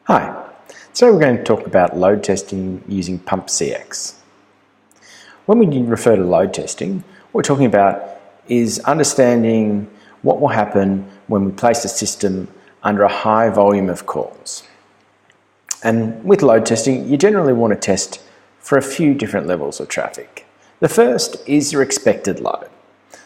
Hi, today we're going to talk about load testing using PumpCX. When we refer to load testing, what we're talking about is understanding what will happen when we place a system under a high volume of calls. And with load testing, you generally want to test for a few different levels of traffic. The first is your expected load.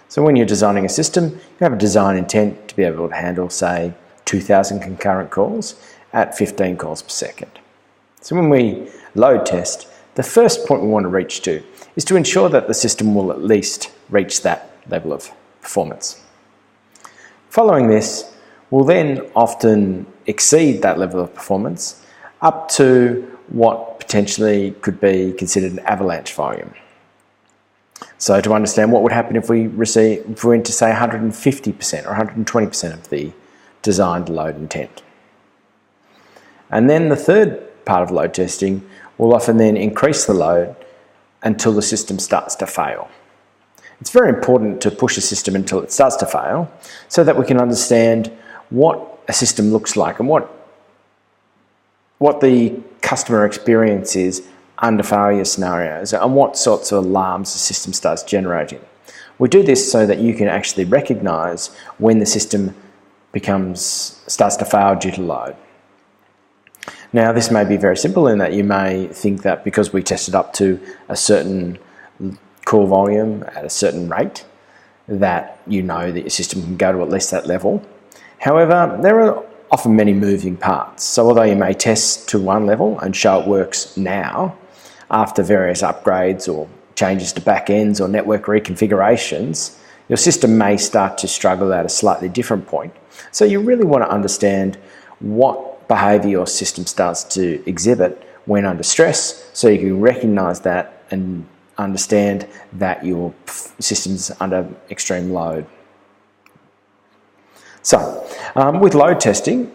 So when you're designing a system, you have a design intent to be able to handle, say, 2,000 concurrent calls at 15 calls per second. So when we load test, the first point we want to reach to is to ensure that the system will at least reach that level of performance. Following this, we'll then often exceed that level of performance up to what potentially could be considered an avalanche volume. So to understand what would happen if we went to say 150% or 120% of the designed load intent. And then the third part of load testing will often then increase the load until the system starts to fail. It's very important to push a system until it starts to fail so that we can understand what a system looks like and what the customer experience is under failure scenarios and what sorts of alarms the system starts generating. We do this so that you can actually recognize when the system starts to fail due to load. Now, this may be very simple in that you may think that because we tested up to a certain call volume at a certain rate, that you know that your system can go to at least that level. However, there are often many moving parts. So although you may test to one level and show it works now, after various upgrades or changes to backends or network reconfigurations, your system may start to struggle at a slightly different point. So you really want to understand what behavior your system starts to exhibit when under stress, so you can recognize that and understand that your system's under extreme load. So, with load testing,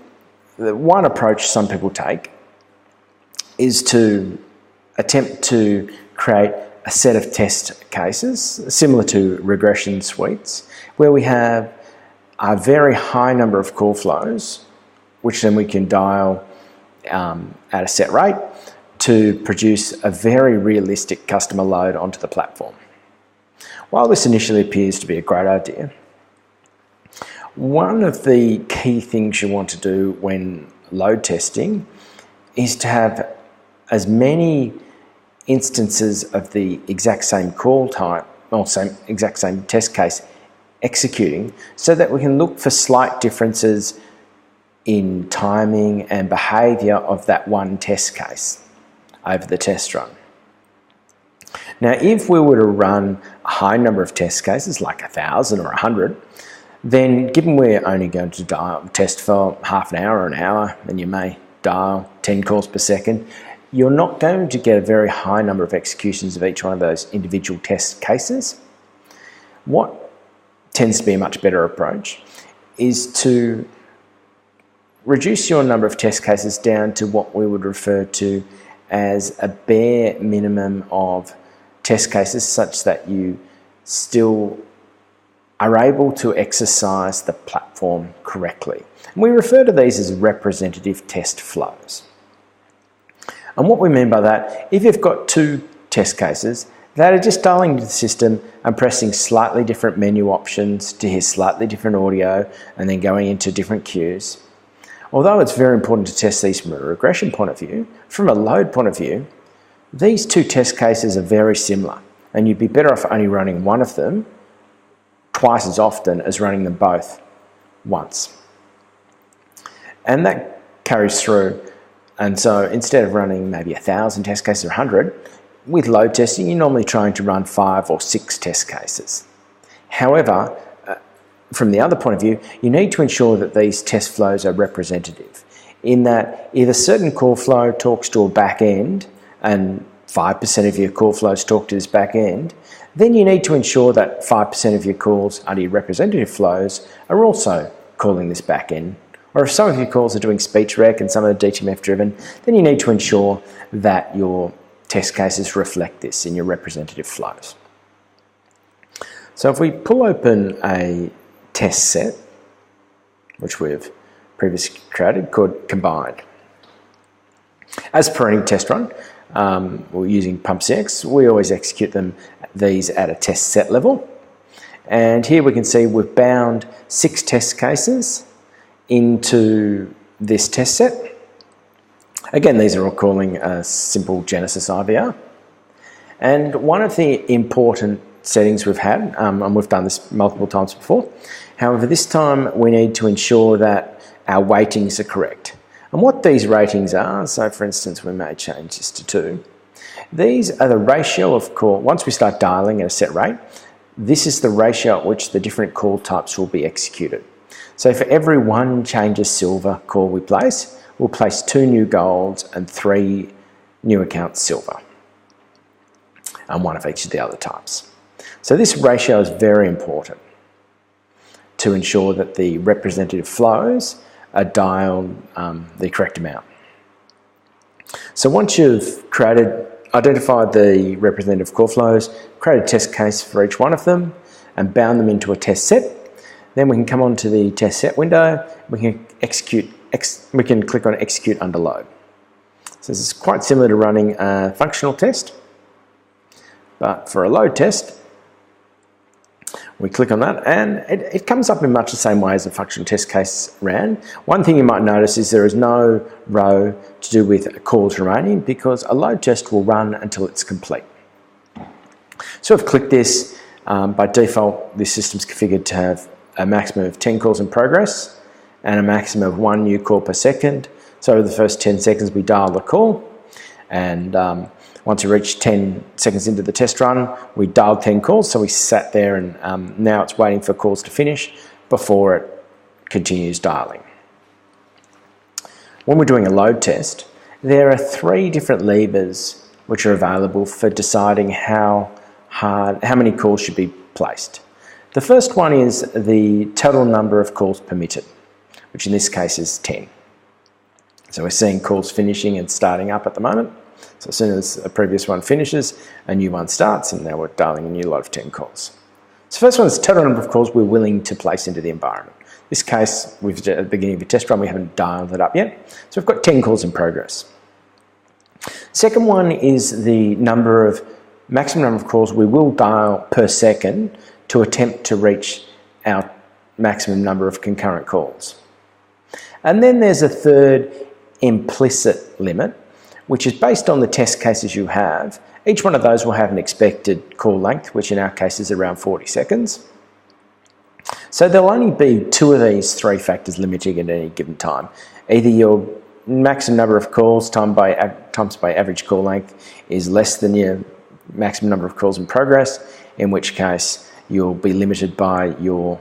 the one approach some people take is to attempt to create a set of test cases similar to regression suites, where we have a very high number of call flows, which then we can dial at a set rate to produce a very realistic customer load onto the platform. While this initially appears to be a great idea, one of the key things you want to do when load testing is to have as many instances of the exact same call type or exact same test case executing so that we can look for slight differences in timing and behavior of that one test case over the test run. Now, if we were to run a high number of test cases, like 1,000 or 100, then given we're only going to test for half an hour or an hour, and you may dial 10 calls per second, you're not going to get a very high number of executions of each one of those individual test cases. What tends to be a much better approach is to reduce your number of test cases down to what we would refer to as a bare minimum of test cases, such that you still are able to exercise the platform correctly. And we refer to these as representative test flows. And what we mean by that, if you've got two test cases that are just dialing into the system and pressing slightly different menu options to hear slightly different audio and then going into different queues, although it's very important to test these from a regression point of view, from a load point of view, these two test cases are very similar, and you'd be better off only running one of them twice as often as running them both once. And that carries through. And so instead of running maybe 1,000 test cases or 100, with load testing, you're normally trying to run 5 or 6 test cases. However, from the other point of view, you need to ensure that these test flows are representative, in that if a certain call flow talks to a back end and 5% of your call flows talk to this back end, then you need to ensure that 5% of your calls under your representative flows are also calling this back end. Or if some of your calls are doing speech rec and some are DTMF driven, then you need to ensure that your test cases reflect this in your representative flows. So if we pull open a test set, which we've previously created, called combined. As per any test run, we're using PumpCX, we always execute these at a test set level. And here we can see we've bound 6 test cases into this test set. Again, these are all calling a simple Genesis IVR. And one of the important settings we've had, and we've done this multiple times before, however, this time we need to ensure that our weightings are correct. And what these ratings are, so for instance, we may change this to 2. These are the ratio of call. Once we start dialing at a set rate, this is the ratio at which the different call types will be executed. So for every 1 changes silver call we place, we'll place 2 new golds and 3 new accounts silver, and 1 of each of the other types. So this ratio is very important to ensure that the representative flows are dialed the correct amount. So once you've identified the representative call flows, create a test case for each one of them and bound them into a test set. Then we can come onto the test set window, we can click on execute under load. So this is quite similar to running a functional test, but for a load test, we click on that and it comes up in much the same way as a functional test case ran. One thing you might notice is there is no row to do with calls remaining because a load test will run until it's complete. So I've clicked this. By default, this system's configured to have a maximum of 10 calls in progress and a maximum of 1 new call per second. So over the first 10 seconds, we dial the call, and once we reach 10 seconds into the test run, we dialed 10 calls, so we sat there and now it's waiting for calls to finish before it continues dialing. When we're doing a load test, there are 3 different levers which are available for deciding how many calls should be placed. The first one is the total number of calls permitted, which in this case is 10. So we're seeing calls finishing and starting up at the moment. So as soon as a previous one finishes, a new one starts, and now we're dialing a new lot of 10 calls. So first one is the total number of calls we're willing to place into the environment. In this case, at the beginning of the test run, we haven't dialed it up yet. So we've got 10 calls in progress. Second one is the maximum number of calls we will dial per second to attempt to reach our maximum number of concurrent calls. And then there's a third implicit limit, which is based on the test cases you have. Each one of those will have an expected call length, which in our case is around 40 seconds. So there'll only be 2 of these 3 factors limiting at any given time. Either your maximum number of calls times by average call length is less than your maximum number of calls in progress, in which case you'll be limited by your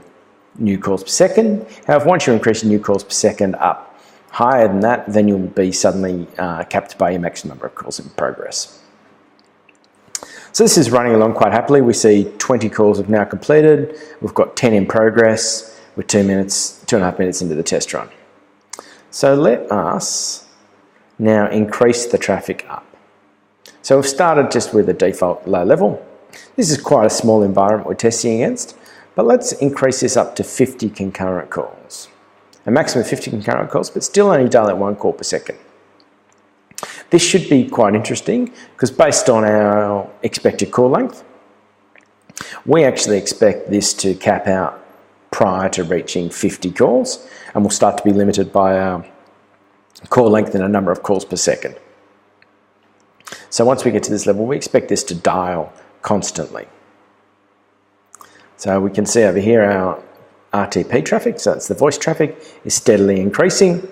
new calls per second. However, once you increase your new calls per second up higher than that, then you'll be suddenly capped by your maximum number of calls in progress. So this is running along quite happily. We see 20 calls have now completed. We've got 10 in progress. We're 2.5 minutes into the test run. So let us now increase the traffic up. So we've started just with a default low level. This is quite a small environment we're testing against, but let's increase this up to 50 concurrent calls. A maximum of 50 concurrent calls, but still only dial at 1 call per second. This should be quite interesting because based on our expected call length, we actually expect this to cap out prior to reaching 50 calls, and we'll start to be limited by our call length and a number of calls per second. So once we get to this level, we expect this to dial constantly. So we can see over here our RTP traffic, so it's the voice traffic, is steadily increasing,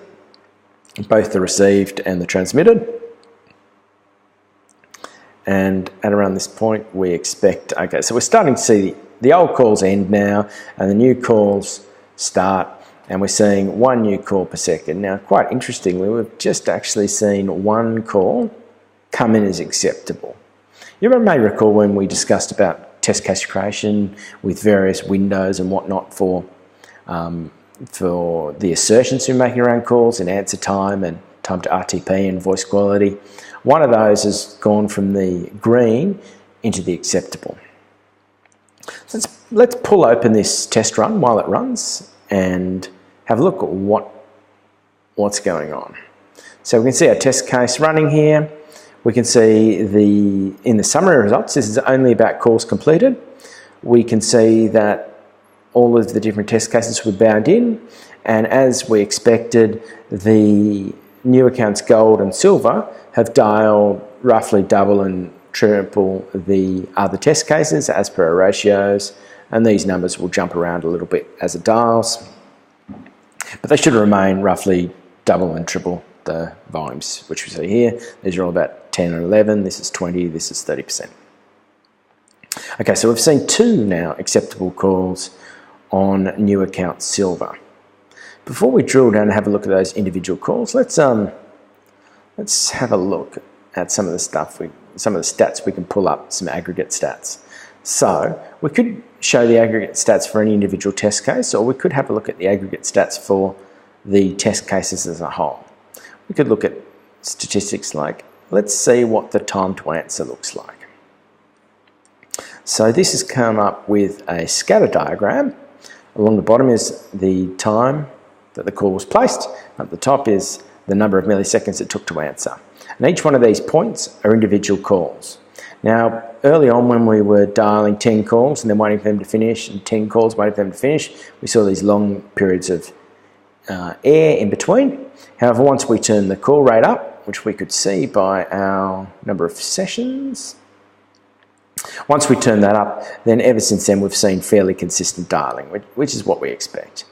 both the received and the transmitted. And at around this point, we expect, okay, so we're starting to see the old calls end now and the new calls start, and we're seeing 1 new call per second. Now, quite interestingly, we've just actually seen 1 call come in as acceptable. You may recall when we discussed about test case creation with various windows and whatnot for the assertions we're making around calls and answer time and time to RTP and voice quality. One of those has gone from the green into the acceptable. So let's pull open this test run while it runs and have a look at what's going on. So we can see our test case running here. We can see in the summary results, this is only about calls completed. We can see that all of the different test cases were bound in, and as we expected, the new accounts gold and silver have dialed roughly double and triple the other test cases as per our ratios, and these numbers will jump around a little bit as it dials, but they should remain roughly double and triple the volumes, which we see here. These are all about 10 and 11, this is 20, this is 30%. Okay, so we've seen 2 now acceptable calls on new account silver. Before we drill down and have a look at those individual calls, let's have a look at some of the stats we can pull up, some aggregate stats. So we could show the aggregate stats for any individual test case, or we could have a look at the aggregate stats for the test cases as a whole. We could look at statistics like, let's see what the time to answer looks like. So this has come up with a scatter diagram. Along the bottom is the time that the call was placed. At the top is the number of milliseconds it took to answer. And each one of these points are individual calls. Now, early on when we were dialing 10 calls and then waiting for them to finish, and 10 calls waiting for them to finish, we saw these long periods of air in between. However, once we turned the call rate up, which we could see by our number of sessions, once we turn that up, then ever since then we've seen fairly consistent dialing, which is what we expect.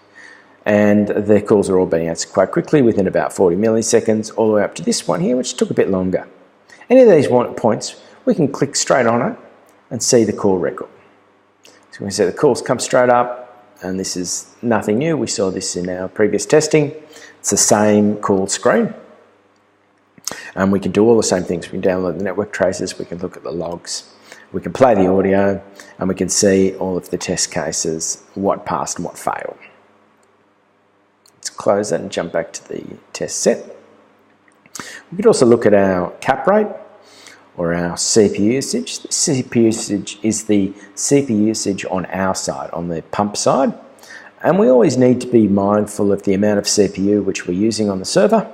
And the calls are all being answered quite quickly, within about 40 milliseconds, all the way up to this one here, which took a bit longer. Any of these points, we can click straight on it and see the call record. So we can see the calls come straight up, and this is nothing new. We saw this in our previous testing. It's the same call screen. And we can do all the same things. We can download the network traces, we can look at the logs, we can play the audio, and we can see all of the test cases, what passed and what failed. Let's close that and jump back to the test set. We could also look at our cap rate or our CPU usage. The CPU usage is the CPU usage on our side, on the pump side. And we always need to be mindful of the amount of CPU which we're using on the server,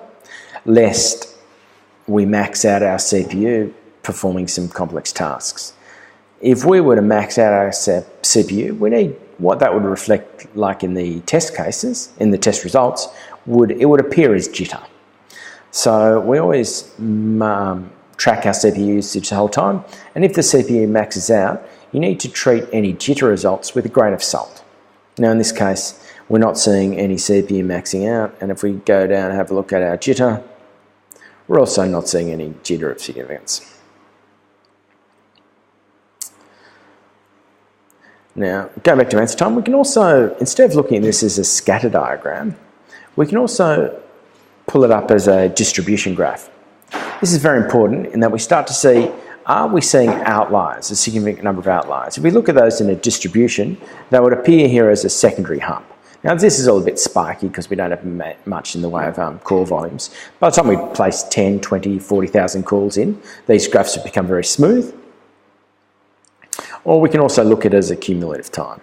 lest we max out our CPU performing some complex tasks. If we were to max out our CPU, we need what that would reflect like in the test cases, in the test results, it would appear as jitter. So we always track our CPU usage the whole time, and if the CPU maxes out, you need to treat any jitter results with a grain of salt. Now in this case, we're not seeing any CPU maxing out, and if we go down and have a look at our jitter, we're also not seeing any jitter of significance. Now, going back to answer time, we can also, instead of looking at this as a scatter diagram, we can also pull it up as a distribution graph. This is very important in that we start to see, are we seeing outliers, a significant number of outliers? If we look at those in a distribution, they would appear here as a secondary hump. Now this is all a bit spiky because we don't have much in the way of call volumes. By the time we place 10, 20, 40,000 calls in, these graphs have become very smooth. Or we can also look at it as a cumulative time.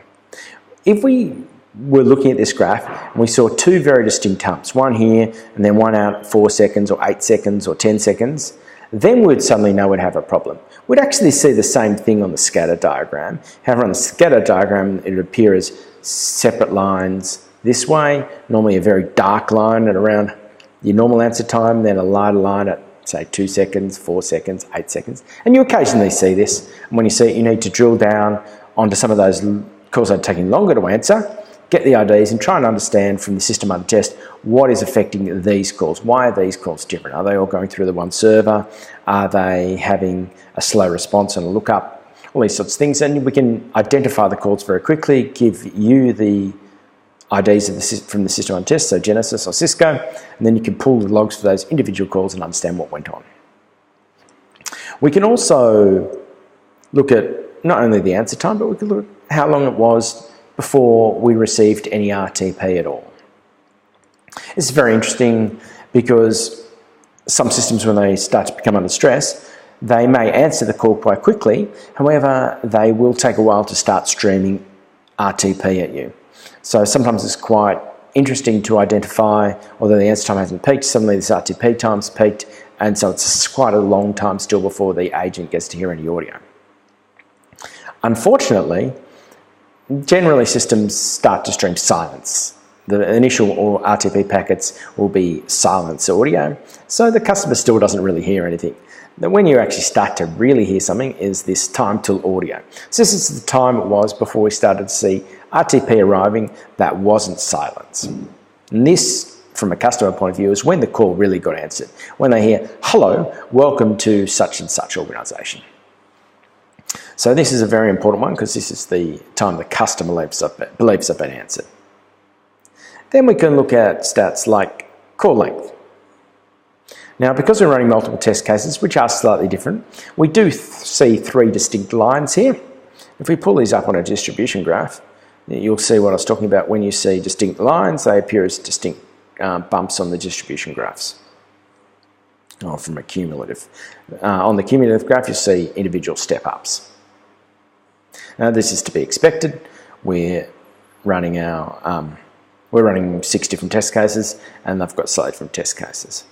If we were looking at this graph and we saw 2 very distinct humps, one here and then one out 4 seconds or 8 seconds or 10 seconds, then we'd suddenly know we'd have a problem. We'd actually see the same thing on the scatter diagram. However, on the scatter diagram, it would appear as separate lines this way, normally a very dark line at around your normal answer time, then a lighter line at say 2 seconds, 4 seconds, 8 seconds. And you occasionally see this. And when you see it, you need to drill down onto some of those calls that are taking longer to answer, get the IDs and try and understand from the system under test what is affecting these calls. Why are these calls different? Are they all going through the one server? Are they having a slow response and a lookup? All these sorts of things. And we can identify the calls very quickly, give you the IDs from the system on test, so Genesis or Cisco, and then you can pull the logs for those individual calls and understand what went on. We can also look at not only the answer time, but we can look at how long it was before we received any RTP at all. This is very interesting because some systems, when they start to become under stress, they may answer the call quite quickly. However, they will take a while to start streaming RTP at you. So sometimes it's quite interesting to identify, although the answer time hasn't peaked, suddenly this RTP time's peaked, and so it's quite a long time still before the agent gets to hear any audio. Unfortunately, generally systems start to stream silence. The initial or RTP packets will be silence audio, so the customer still doesn't really hear anything. Then when you actually start to really hear something is this time till audio. So this is the time it was before we started to see RTP arriving that wasn't silence. And this, from a customer point of view, is when the call really got answered. When they hear, hello, welcome to such and such organisation. So this is a very important one because this is the time the customer believes they've been answered. Then we can look at stats like call length. Now, because we're running multiple test cases, which are slightly different, we do see 3 distinct lines here. If we pull these up on a distribution graph, you'll see what I was talking about. When you see distinct lines, they appear as distinct bumps on the distribution graphs. From a cumulative. On the cumulative graph, you'll see individual step-ups. Now, this is to be expected. We're running 6 different test cases, and they've got slightly different test cases.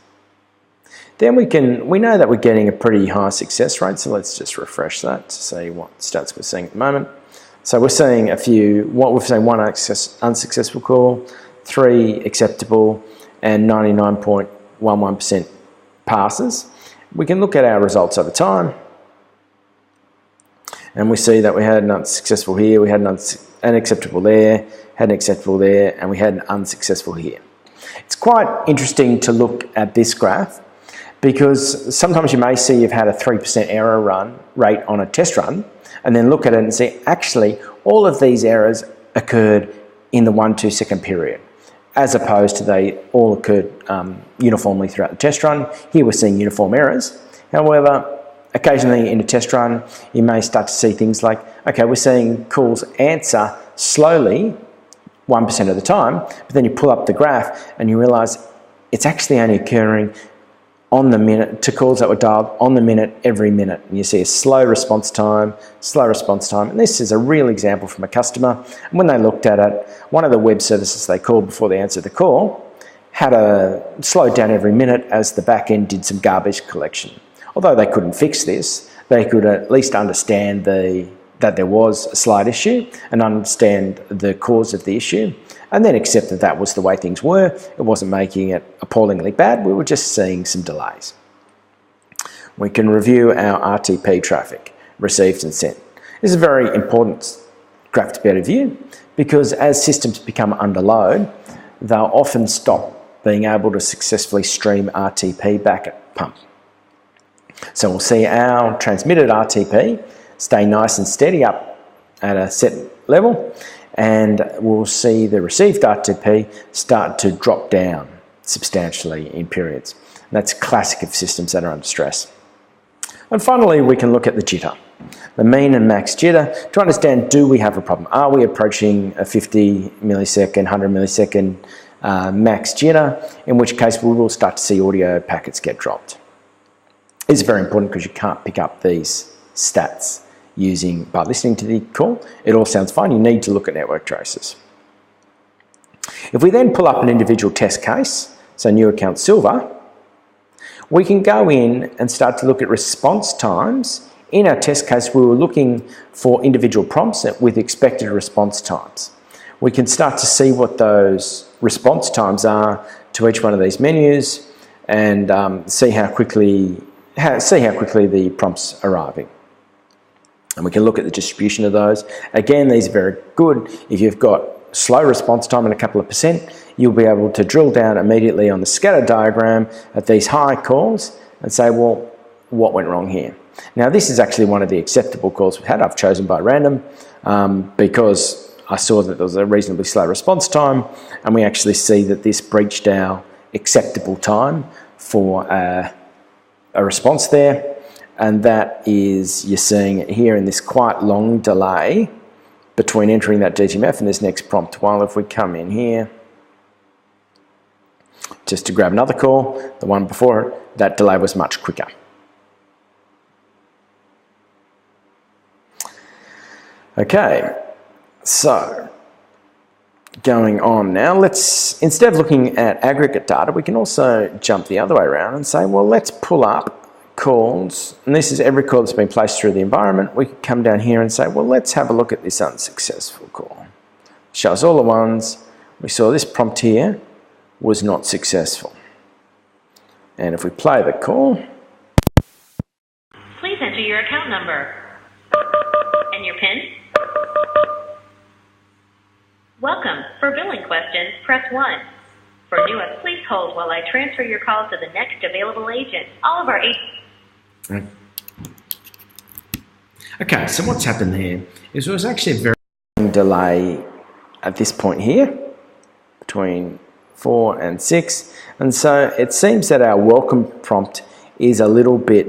Then we know that we're getting a pretty high success rate, so let's just refresh that to see what stats we're seeing at the moment. So we're seeing we're saying 1 unsuccessful call, 3 acceptable, and 99.11% passes. We can look at our results over time, and we see that we had an unsuccessful here, we had an acceptable there, had an acceptable there, and we had an unsuccessful here. It's quite interesting to look at this graph because sometimes you may see you've had a 3% error rate on a test run, and then look at it and see actually all of these errors occurred in the 1-2 second period, as opposed to they all occurred uniformly throughout the test run. Here we're seeing uniform errors. However, occasionally in a test run, you may start to see things like, okay, we're seeing calls answer slowly 1% of the time, but then you pull up the graph and you realise it's actually only occurring on the minute to calls that were dialed on the minute every minute. And you see a slow response time. And this is a real example from a customer. And when they looked at it, one of the web services they called before they answered the call had a slowed down every minute as the back end did some garbage collection. Although they couldn't fix this, they could at least understand that there was a slight issue and understand the cause of the issue, and then accept that that was the way things were. It wasn't making it appallingly bad, we were just seeing some delays. We can review our RTP traffic, received and sent. This is a very important graph to be able to view because as systems become under load, they'll often stop being able to successfully stream RTP back at pump. So we'll see our transmitted RTP stay nice and steady up at a set level, and we'll see the received RTP start to drop down substantially in periods. And that's classic of systems that are under stress. And finally, we can look at the jitter, the mean and max jitter, to understand, do we have a problem? Are we approaching a 50 millisecond, 100 millisecond max jitter, in which case we will start to see audio packets get dropped. It's very important because you can't pick up these stats by listening to the call. It all sounds fine. You need to look at network traces. If we then pull up an individual test case, so new account silver, we can go in and start to look at response times. In our test case, we were looking for individual prompts with expected response times. We can start to see what those response times are to each one of these menus and see how quickly the prompts are arriving. And we can look at the distribution of those. Again, these are very good. If you've got slow response time and a couple of percent, you'll be able to drill down immediately on the scatter diagram at these high calls and say, well, what went wrong here? Now, this is actually one of the acceptable calls we had. I've chosen by random because I saw that there was a reasonably slow response time, and we actually see that this breached our acceptable time for a response there. And that is, you're seeing it here in this quite long delay between entering that DTMF and this next prompt. While if we come in here, just to grab another call, the one before it, that delay was much quicker. Okay, so going on now. Let's, instead of looking at aggregate data, we can also jump the other way around and say, well, let's pull up calls, and this is every call that's been placed through the environment. We could come down here and say, well, let's have a look at this unsuccessful call. Shows all the ones. We saw this prompt here was not successful. And if we play the call, please enter your account number and your PIN. Welcome. For billing questions, press 1. For newest, please hold while I transfer your call to the next available agent. All of our agents. Okay, so what's happened there is there was actually a very long delay at this point here between 4 and 6, and so it seems that our welcome prompt is a little bit,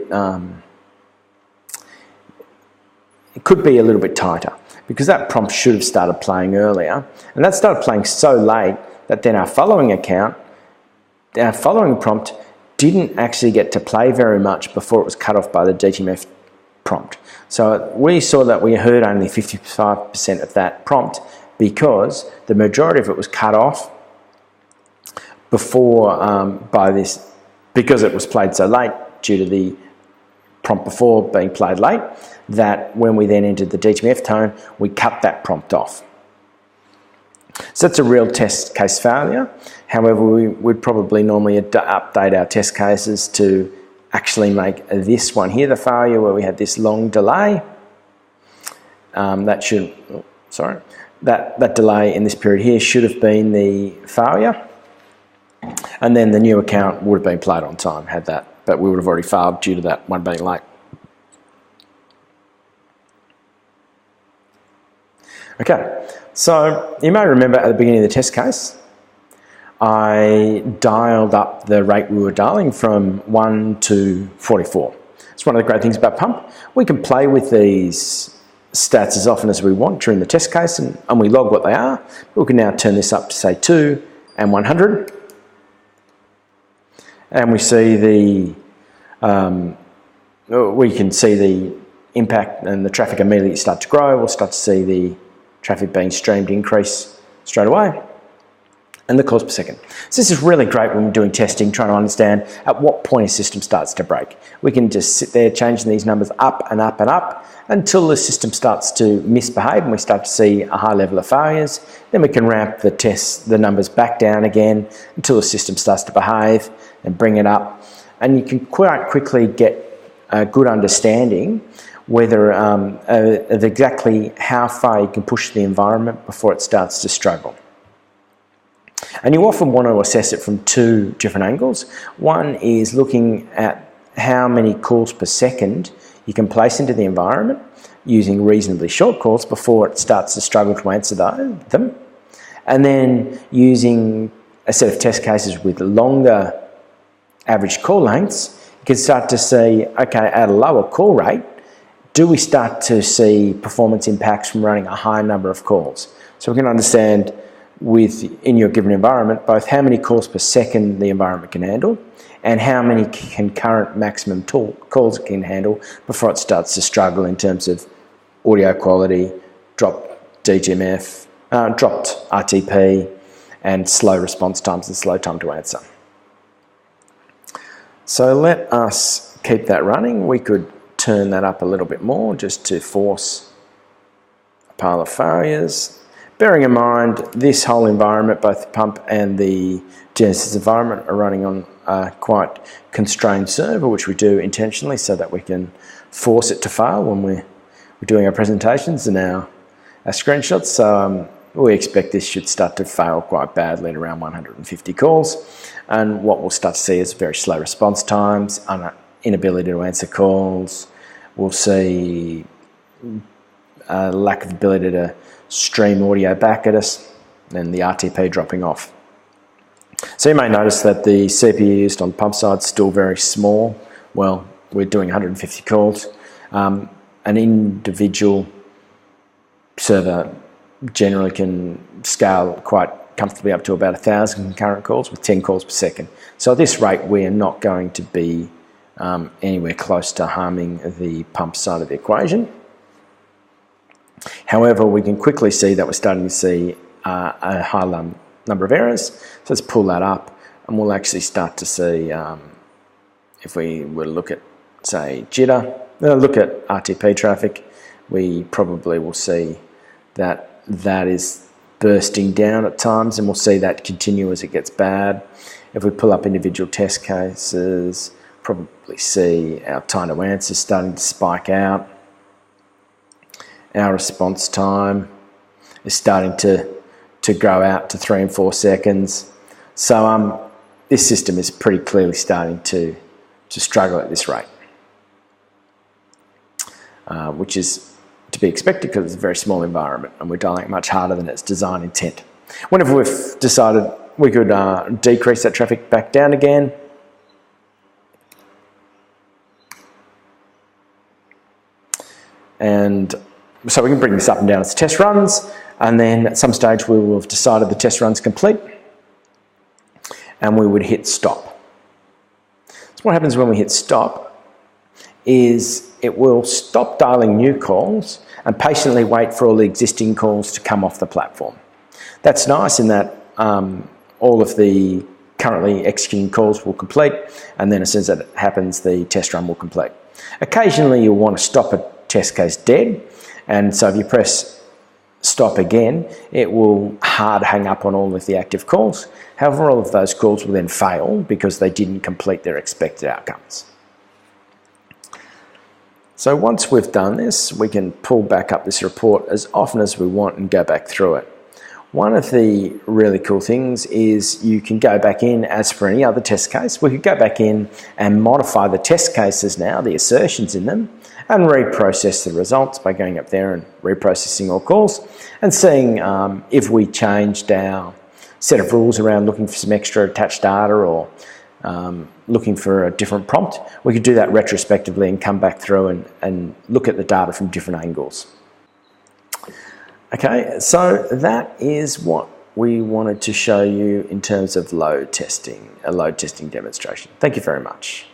it could be a little bit tighter, because that prompt should have started playing earlier, and that started playing so late that then our following prompt didn't actually get to play very much before it was cut off by the DTMF prompt. So we saw that we heard only 55% of that prompt because the majority of it was cut off before because it was played so late due to the prompt before being played late, that when we then entered the DTMF tone, we cut that prompt off. So that's a real test case failure. However, we would probably normally update our test cases to actually make this one here the failure, where we had this long delay. That delay in this period here should have been the failure. And then the new account would have been played on time, had that, but we would have already failed due to that one being late. Okay, so you may remember at the beginning of the test case, I dialed up the rate we were dialing from 1 to 44. It's one of the great things about Pump. We can play with these stats as often as we want during the test case, and we log what they are. We can now turn this up to say 2 and 100. And we see we can see the impact, and the traffic immediately start to grow. We'll start to see the traffic being streamed increase straight away, and the calls per second. So this is really great when we're doing testing, trying to understand at what point a system starts to break. We can just sit there changing these numbers up and up and up until the system starts to misbehave and we start to see a high level of failures. Then we can ramp the numbers back down again until the system starts to behave and bring it up. And you can quite quickly get a good understanding whether of exactly how far you can push the environment before it starts to struggle. And you often want to assess it from two different angles. One is looking at how many calls per second you can place into the environment using reasonably short calls before it starts to struggle to answer them. And then using a set of test cases with longer average call lengths, you can start to see, okay, at a lower call rate, do we start to see performance impacts from running a high number of calls? So we can understand in your given environment both how many calls per second the environment can handle and how many concurrent maximum calls it can handle before it starts to struggle in terms of audio quality, dropped DTMF, dropped RTP, and slow response times and slow time to answer. So let us keep that running. We could turn that up a little bit more just to force a pile of failures. Bearing in mind this whole environment, both the Pump and the Genesis environment, are running on a quite constrained server, which we do intentionally so that we can force it to fail when we're doing our presentations and our screenshots. So we expect this should start to fail quite badly at around 150 calls. And what we'll start to see is very slow response times, inability to answer calls. We'll see a lack of ability to stream audio back at us, and the RTP dropping off. So you may notice that the CPU used on Pump side is still very small. Well, we're doing 150 calls. An individual server generally can scale quite comfortably up to about 1,000 concurrent calls with 10 calls per second. So at this rate, we are not going to be anywhere close to harming the Pump side of the equation. However, we can quickly see that we're starting to see a high number of errors. So let's pull that up and we'll actually start to see, if we were to look at, say, jitter, look at RTP traffic, we probably will see that that is bursting down at times, and we'll see that continue as it gets bad. If we pull up individual test cases, probably see our time to answer starting to spike out. Our response time is starting to grow out to 3 and 4 seconds. So this system is pretty clearly starting to struggle at this rate, which is to be expected because it's a very small environment and we're dialing it much harder than its design intent. Whenever we've decided we could decrease that traffic back down again, and so we can bring this up and down as test runs, and then at some stage we will have decided the test run's complete and we would hit stop. So what happens when we hit stop is it will stop dialing new calls and patiently wait for all the existing calls to come off the platform. That's nice in that all of the currently executing calls will complete, and then as soon as that happens, the test run will complete. Occasionally you'll want to stop a test case dead, and so if you press stop again, it will hard hang up on all of the active calls. However, all of those calls will then fail because they didn't complete their expected outcomes. So once we've done this, we can pull back up this report as often as we want and go back through it. One of the really cool things is you can go back in as for any other test case. We could go back in and modify the test cases now, the assertions in them, and reprocess the results by going up there and reprocessing all calls and seeing if we changed our set of rules around looking for some extra attached data or looking for a different prompt. We could do that retrospectively and come back through and look at the data from different angles. Okay, so that is what we wanted to show you in terms of load testing, a load testing demonstration. Thank you very much.